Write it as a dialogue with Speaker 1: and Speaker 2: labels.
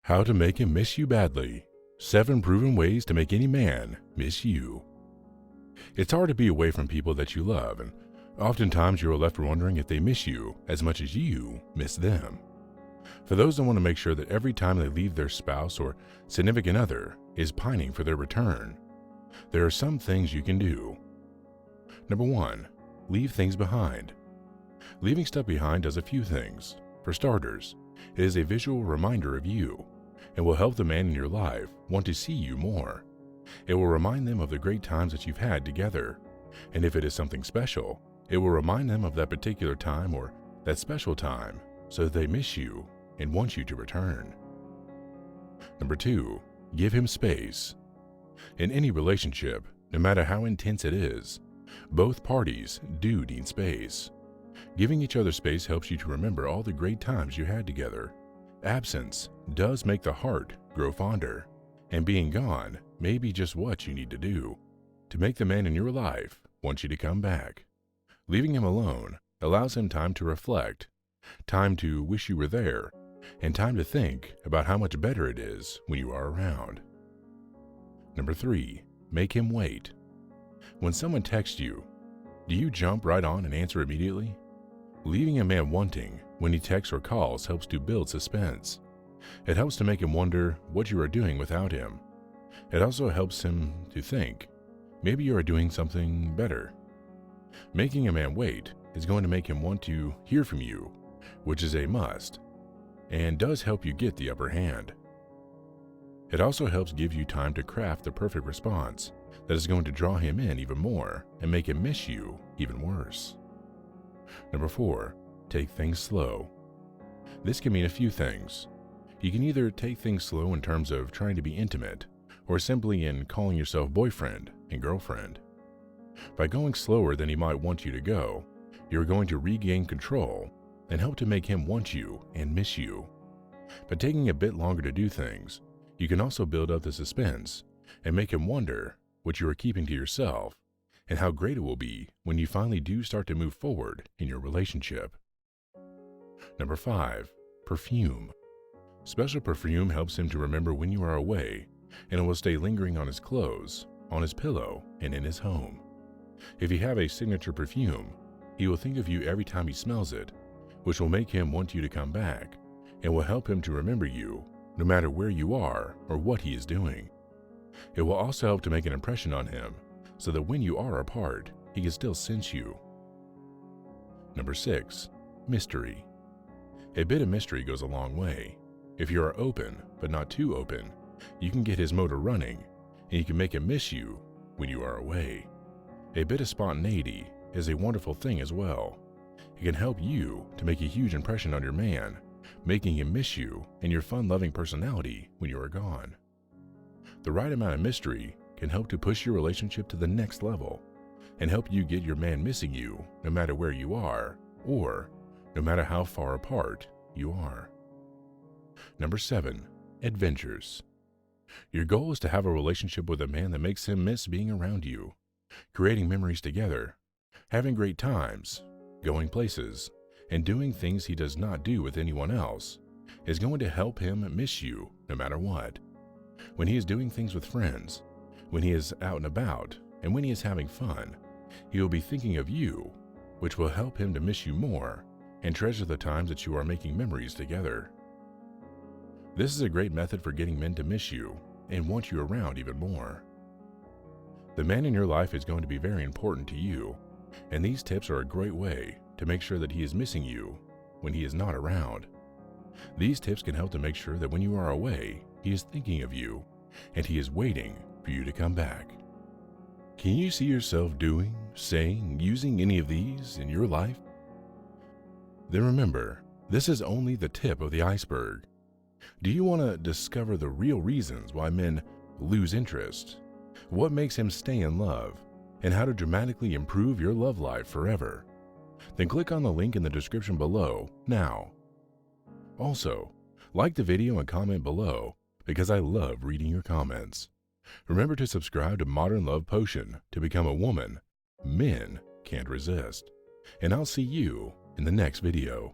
Speaker 1: How to make him miss you badly. 7 proven ways to make any man miss you. It's hard to be away from people that you love, and oftentimes you are left wondering if they miss you as much as you miss them. For those that want to make sure that every time they leave, their spouse or significant other is pining for their return, there are some things you can do. Number 1, leave things behind. Leaving stuff behind does a few things. For starters, it is a visual reminder of you and will help the man in your life want to see you more. It will remind them of the great times that you've had together, and if it is something special, it will remind them of that particular time or that special time so that they miss you and want you to return. Number 2, give him space. In any relationship, no matter how intense it is, both parties do need space. Giving each other space helps you to remember all the great times you had together. Absence does make the heart grow fonder, and being gone may be just what you need to do to make the man in your life want you to come back. Leaving him alone allows him time to reflect, time to wish you were there, and time to think about how much better it is when you are around. Number 3, make him wait. When someone texts you, do you jump right on and answer immediately? Leaving a man wanting when he texts or calls helps to build suspense. It helps to make him wonder what you are doing without him. It also helps him to think, maybe you are doing something better. Making a man wait is going to make him want to hear from you, which is a must, and does help you get the upper hand. It also helps give you time to craft the perfect response that is going to draw him in even more and make him miss you even worse. Number 4, take things slow. This can mean a few things. You can either take things slow in terms of trying to be intimate, or simply in calling yourself boyfriend and girlfriend. By going slower than he might want you to go, you're going to regain control and help to make him want you and miss you. By taking a bit longer to do things, you can also build up the suspense and make him wonder what you are keeping to yourself and how great it will be when you finally do start to move forward in your relationship. Number 5, perfume. Special perfume helps him to remember when you are away, and it will stay lingering on his clothes, on his pillow, and in his home. If you have a signature perfume, he will think of you every time he smells it, which will make him want you to come back and will help him to remember you no matter where you are or what he is doing. It will also help to make an impression on him so that when you are apart, he can still sense you. Number 6, mystery. A bit of mystery goes a long way. If you are open, but not too open, you can get his motor running, and you can make him miss you when you are away. A bit of spontaneity is a wonderful thing as well. It can help you to make a huge impression on your man, making him miss you and your fun-loving personality when you are gone. The right amount of mystery can help to push your relationship to the next level and help you get your man missing you no matter where you are or no matter how far apart you are. Number 7, adventures. Your goal is to have a relationship with a man that makes him miss being around you, creating memories together, having great times, going places, and doing things he does not do with anyone else is going to help him miss you no matter what. When he is doing things with friends, when he is out and about, and when he is having fun, he will be thinking of you, which will help him to miss you more and treasure the times that you are making memories together. This is a great method for getting men to miss you and want you around even more. The man in your life is going to be very important to you, and these tips are a great way to make sure that he is missing you when he is not around. These tips can help to make sure that when you are away, he is thinking of you and he is waiting for you to come back. Can you see yourself doing, saying, using any of these in your life? Then remember, this is only the tip of the iceberg. Do you want to discover the real reasons why men lose interest, what makes him stay in love, and how to dramatically improve your love life forever? Then click on the link in the description below now. Also, like the video and comment below because I love reading your comments. Remember to subscribe to Modern Love Potion to become a woman men can't resist. And I'll see you in the next video.